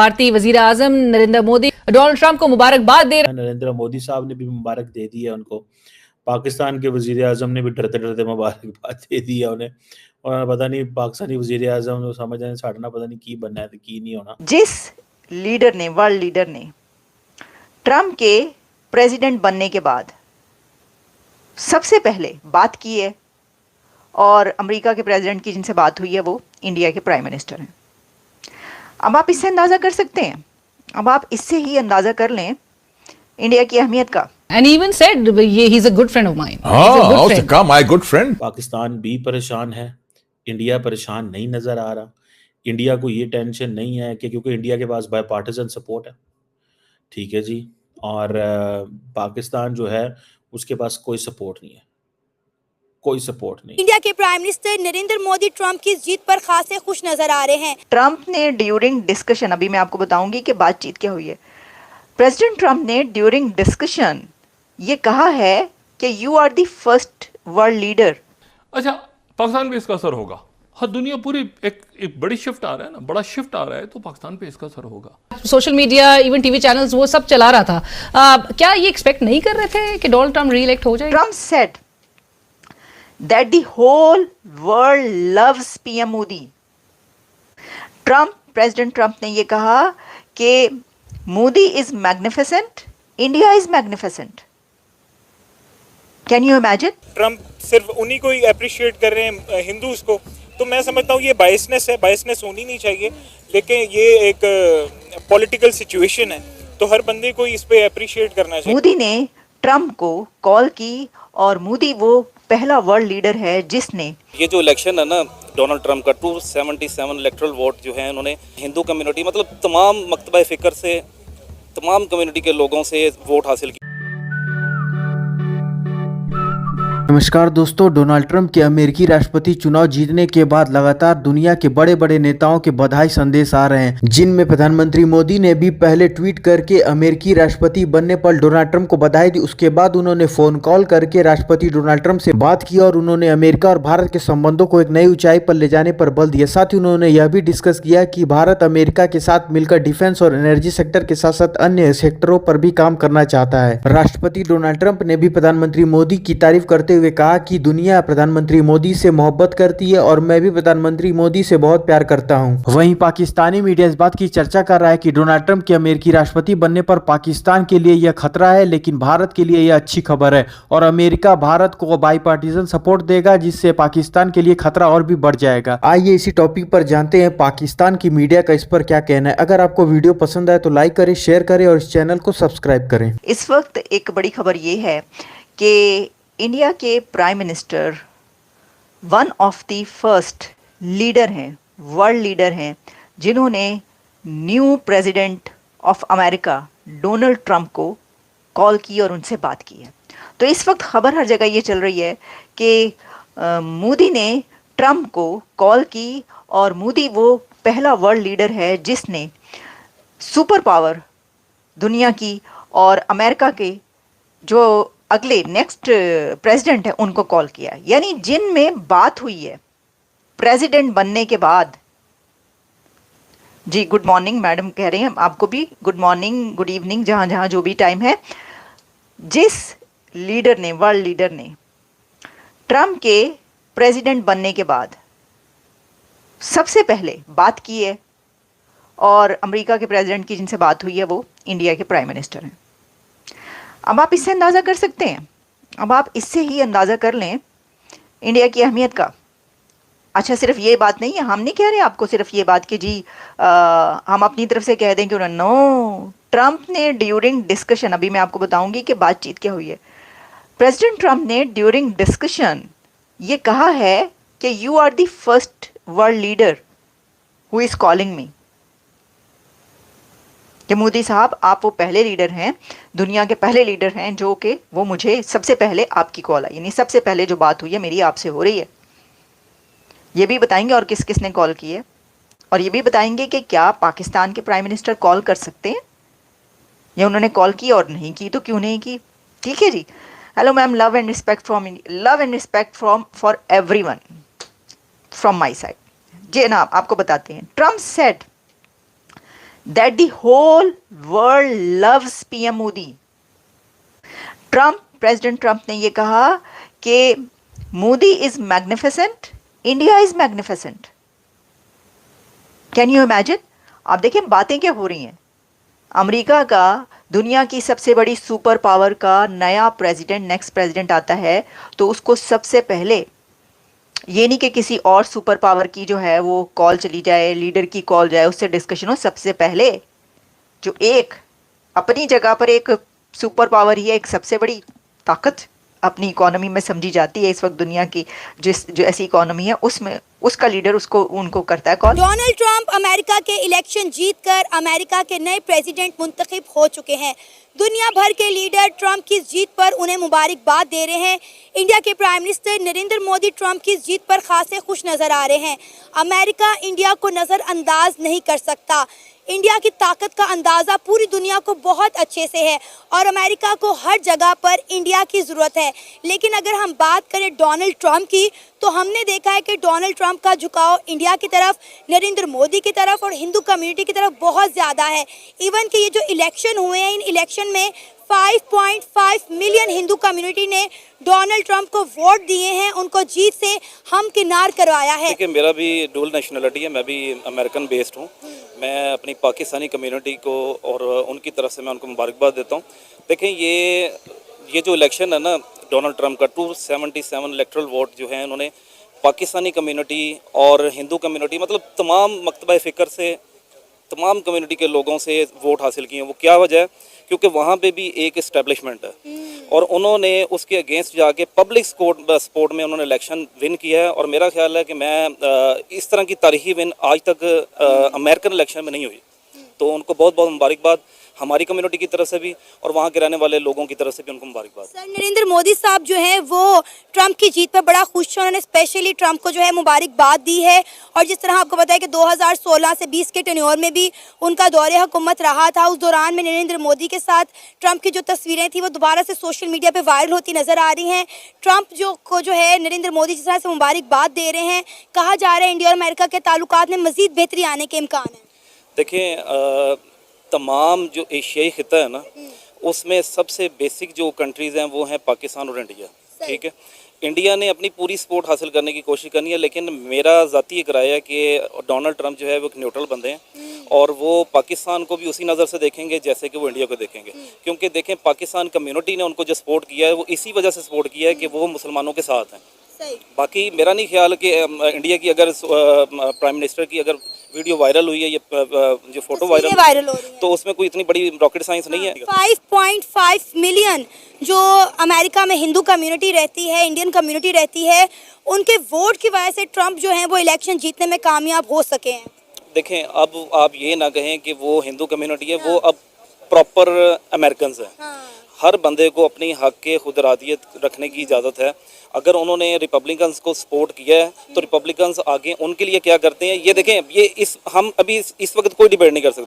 भारतीय वजीर आजम Narendra Modi Donald Trump को मुबारकबाद दे रहे हैं। नरेंद्र मोदी साहब ने भी मुबारक दे दी है उनको। पाकिस्तान के वजीर आजम ने भी डरते डरते मुबारकबाद दे दी है उन्हें। और पता नहीं पाकिस्तानी वजीर आजम समझ आए साढ़ना पता नहीं की बनना है तो की नहीं होना। जिस लीडर ने वर्ल्ड लीडर ने ट्रंप के प्रेसिडेंट बनने के बाद सबसे पहले बात की है और अमेरिका के प्रेसिडेंट की जिनसे बात हुई है वो इंडिया के प्राइम मिनिस्टर हैं। अब आप इससे अंदाज़ा कर सकते हैं, अब आप इससे ही अंदाज़ा कर लें इंडिया की अहमियत का। And even said he's a good friend of mine. My good friend. Pakistan भी परेशान है, इंडिया परेशान नहीं नज़र आ रहा। इंडिया को ये टेंशन नहीं है कि क्योंकि इंडिया के पास बायपार्टिजन सपोर्ट है, ठीक है जी, और पाकिस्तान जो है उसके पास कोई सपोर्ट नहीं है, कोई सपोर्ट नहीं। इंडिया के prime minister Narendra Modi Trump की जीत पर खासे खुश नजर आ रहे हैं। ट्रंप ने ड्यूरिंग डिस्कशन, अभी मैं आपको बताऊंगी कि बातचीत क्या हुई है। प्रेसिडेंट ट्रंप ने ड्यूरिंग डिस्कशन ये कहा है कि you are the first world leader. अच्छा, पाकिस्तान पे इसका असर होगा। हर दुनिया पूरी एक बड़ी शिफ्ट आ रहा है ना, बड़ा शिफ्ट आ रहा है, तो पाकिस्तान पे इसका असर होगा। Social media, even TV channels, वो सब चला रहा था। क्या ये एक्सपेक्ट नहीं कर रहे थे कि डोनाल्ड ट्रंप री-इलेक्ट हो जाए? Trump said that the whole world loves PM Modi. President Trump ने ये कहा कि Modi is magnificent, India is magnificent. Can you imagine? Trump सिर्फ उन्हीं को ही अप्रिशिएट कर रहे हैं, हिंदूज को। तो मैं समझता हूँ ये बायसनेस है, बायसनेस होनी नहीं चाहिए, लेकिन ये एक पॉलिटिकल सिचुएशन है तो हर बंदे को इस पे अप्रिशिएट करना चाहिए। मोदी ने ट्रंप को कॉल की और मोदी वो पहला वर्ल्ड लीडर है जिसने ये जो इलेक्शन है ना डोनाल्ड ट्रंप का 277 इलेक्टोरल वोट जो है उन्होंने हिंदू कम्युनिटी मतलब तमाम मकतबा फ़िक्र से तमाम कम्युनिटी के लोगों से वोट हासिल किया। नमस्कार दोस्तों, डोनाल्ड ट्रंप के अमेरिकी राष्ट्रपति चुनाव जीतने के बाद लगातार दुनिया के बड़े बड़े नेताओं के बधाई संदेश आ रहे हैं, जिनमें प्रधानमंत्री मोदी ने भी पहले ट्वीट करके अमेरिकी राष्ट्रपति बनने पर डोनाल्ड ट्रंप को बधाई दी। उसके बाद उन्होंने फोन कॉल करके राष्ट्रपति डोनाल्ड ट्रंप से बात की और उन्होंने अमेरिका और भारत के संबंधों को एक नई ऊंचाई पर ले जाने पर बल दिया। साथ ही उन्होंने यह भी डिस्कस किया कि भारत अमेरिका के साथ मिलकर डिफेंस और एनर्जी सेक्टर के साथ साथ अन्य सेक्टरों पर भी काम करना चाहता है। राष्ट्रपति डोनाल्ड ट्रंप ने भी प्रधानमंत्री मोदी की तारीफ करते हुए कहा कि दुनिया प्रधानमंत्री मोदी से मोहब्बत करती है और मैं भी प्रधानमंत्री मोदी से बहुत प्यार करता हूं। वहीं पाकिस्तानी मीडिया इस बात की चर्चा कर रहा है कि डोनाल्ड ट्रंप के अमेरिकी राष्ट्रपति बनने पर पाकिस्तान के लिए यह खतरा है, लेकिन भारत के लिए यह अच्छी खबर है और अमेरिका भारत को बाईपार्टिजन सपोर्ट देगा, जिससे पाकिस्तान के लिए खतरा और भी बढ़ जाएगा। आइए इसी टॉपिक पर जानते हैं पाकिस्तान की मीडिया का इस पर क्या कहना है। अगर आपको वीडियो पसंद आए तो लाइक करें, शेयर करें और इस चैनल को सब्सक्राइब करें। इस वक्त एक बड़ी खबर ये है कि इंडिया के prime minister one of the first leader हैं, वर्ल्ड लीडर हैं, जिन्होंने new president of America Donald Trump को कॉल की और उनसे बात की है। तो इस वक्त खबर हर जगह ये चल रही है कि मोदी ने ट्रंप को कॉल की और मोदी वो पहला वर्ल्ड लीडर है जिसने सुपर पावर दुनिया की और अमेरिका के जो अगले नेक्स्ट प्रेसिडेंट है उनको कॉल किया, यानी जिनमें बात हुई है प्रेसिडेंट बनने के बाद। जी गुड मॉर्निंग मैडम कह रहे हैं, आपको भी गुड मॉर्निंग, गुड इवनिंग, जहाँ जहाँ जो भी टाइम है। जिस लीडर ने, वर्ल्ड लीडर ने ट्रंप के प्रेसिडेंट बनने के बाद सबसे पहले बात की है और अमेरिका के प्रेसिडेंट की जिनसे बात हुई है वो इंडिया के प्राइम मिनिस्टर हैं। अब आप इससे अंदाज़ा कर सकते हैं, अब आप इससे ही अंदाज़ा कर लें इंडिया की अहमियत का। अच्छा, सिर्फ ये बात नहीं है, हम नहीं कह रहे आपको सिर्फ ये बात कि जी हम अपनी तरफ से कह दें कि नो, ट्रंप ने ड्यूरिंग डिस्कशन, अभी मैं आपको बताऊंगी कि बातचीत क्या हुई है। प्रेसिडेंट ट्रंप ने ड्यूरिंग डिस्कशन ये कहा है कि you are the first world leader who is calling me, कि मोदी साहब आप वो पहले लीडर हैं, दुनिया के पहले लीडर हैं जो कि वो मुझे सबसे पहले आपकी कॉल आई, यानी सबसे पहले जो बात हुई है मेरी आपसे हो रही है। ये भी बताएंगे और किस किस ने कॉल की है, और ये भी बताएंगे कि क्या पाकिस्तान के प्राइम मिनिस्टर कॉल कर सकते हैं या उन्होंने कॉल की और नहीं की तो क्यों नहीं की। ठीक है जी। Hello ma'am, love and respect from for everyone from my side. जी ना, आपको बताते हैं। Trump said that the whole world loves PM Modi. President Trump ने ये कहा कि Modi is magnificent, India is magnificent. Can you imagine? आप देखें बातें क्या हो रही हैं. अमेरिका का दुनिया की सबसे बड़ी सुपर पावर का नया प्रेसिडेंट, नेक्स्ट प्रेसिडेंट आता है तो उसको सबसे पहले ये नहीं कि किसी और सुपर पावर की जो है वो कॉल चली जाए, लीडर की कॉल जाए, उससे डिस्कशन हो. सबसे पहले जो एक अपनी जगह पर एक सुपर पावर ही है, एक सबसे बड़ी ताकत अपनी इकोनॉमी में समझी जाती है इस वक्त दुनिया की, जो ऐसी इकोनॉमी है उसमें उसका लीडर उनको करता है कॉल. डोनाल्ड ट्रंप अमेरिका के इलेक्शन जीतकर अमेरिका के नए प्रेसिडेंट मुंतखब हो चुके हैं. दुनिया भर के लीडर ट्रंप की जीत पर उन्हें मुबारकबाद दे रहे हैं. इंडिया के prime minister Narendra Modi Trump की जीत पर खासे खुश नजर आ रहे हैं. अमेरिका इंडिया को नज़रअंदाज नहीं कर सकता. इंडिया की ताकत का अंदाज़ा पूरी दुनिया को बहुत अच्छे से है और अमेरिका को हर जगह पर इंडिया की ज़रूरत है. लेकिन अगर हम बात करें डोनाल्ड ट्रंप की तो हमने देखा है कि डोनाल्ड ट्रंप का झुकाव इंडिया की तरफ, नरेंद्र मोदी की तरफ और हिंदू कम्युनिटी की तरफ बहुत ज़्यादा है. इवन कि ये जो इलेक्शन हुए हैं, इन इलेक्शन में 5.5 मिलियन हिंदू कम्युनिटी ने डोनाल्ड ट्रंप को वोट दिए हैं, उनको जीत से हमकिनार करवाया है. देखिए, मेरा भी डुअल नेशनलिटी है, मैं भी अमेरिकन बेस्ड हूँ. मैं अपनी पाकिस्तानी कम्युनिटी को और उनकी तरफ से मैं उनको मुबारकबाद देता हूँ. देखें, ये जो इलेक्शन है ना डोनाल्ड ट्रंप का, 277 इलेक्टरल वोट जो है उन्होंने पाकिस्तानी कम्युनिटी और हिंदू कम्युनिटी, मतलब तमाम मकतबा फ़िक्र से तमाम कम्युनिटी के लोगों से वोट हासिल किए हैं. वो क्या वजह है? क्योंकि वहाँ पे भी एक इस्टेब्लिशमेंट है और उन्होंने उसके अगेंस्ट जाके पब्लिक सपोर्ट में उन्होंने इलेक्शन विन किया है. और मेरा ख्याल है कि मैं इस तरह की तारीखी विन आज तक अमेरिकन इलेक्शन में नहीं हुई. तो उनको बहुत बहुत मुबारकबाद हमारी कम्युनिटी की तरफ से भी और वहाँ के रहने वाले लोगों की तरफ से भी उनको मुबारकबाद. सर, नरेंद्र मोदी साहब जो हैं वो ट्रंप की जीत पर बड़ा खुश हैं. उन्होंने स्पेशली ट्रंप को जो है मुबारकबाद दी है. और जिस तरह आपको पता है कि 2016 से 20 के टेन्योर में भी उनका दौरे हुकूमत रहा था, उस दौरान में नरेंद्र मोदी के साथ ट्रंप की जो तस्वीरें थी वो दोबारा से सोशल मीडिया पर वायरल होती नजर आ रही हैं. ट्रंप जो है नरेंद्र मोदी जिस तरह से मुबारकबाद दे रहे हैं, कहा जा रहा है इंडिया और अमेरिका के ताल्लुकात में मजीद बेहतरी आने के इम्कान है. देखें, तमाम जो एशियाई खिता है ना, उसमें सबसे बेसिक जो कंट्रीज़ हैं वो हैं पाकिस्तान और इंडिया. ठीक है, इंडिया ने अपनी पूरी सपोर्ट हासिल करने की कोशिश करनी है, लेकिन मेरा ज़ाती एक राय है कि डोनाल्ड ट्रंप जो है वो एक न्यूट्रल बंदे हैं और वो पाकिस्तान को भी उसी नज़र से देखेंगे जैसे कि वो इंडिया को देखेंगे. क्योंकि देखें, पाकिस्तान कम्युनिटी ने उनको जो सपोर्ट किया है वो इसी वजह से सपोर्ट किया है कि वो मुसलमानों के साथ हैं. बाकी मेरा नहीं ख्याल कि इंडिया की अगर प्राइम मिनिस्टर की अगर वीडियो वायरल हुई है, ये जो फोटो वायरल हो रही है, तो उसमें कोई इतनी बड़ी रॉकेट साइंस नहीं है. 5.5 मिलियन जो अमेरिका में हिंदू कम्युनिटी रहती है, इंडियन कम्युनिटी रहती है, उनके वोट की वजह से ट्रंप जो हैं वो इलेक्शन जीतने में कामयाब हो सके हैं. देखें, अब आप ये ना कहें कि वो हिंदू कम्युनिटी है, वो अब प्रॉपर अमेरिकन है. हर बंदे को अपनी हक के खुद इरादियत रखने की इजाज़त है. अगर उन्होंने रिपब्लिकन्स को सपोर्ट किया है तो रिपब्लिकन्स आगे उनके लिए क्या करते हैं ये देखें. हम अभी इस वक्त कोई डिबेट नहीं कर सकते.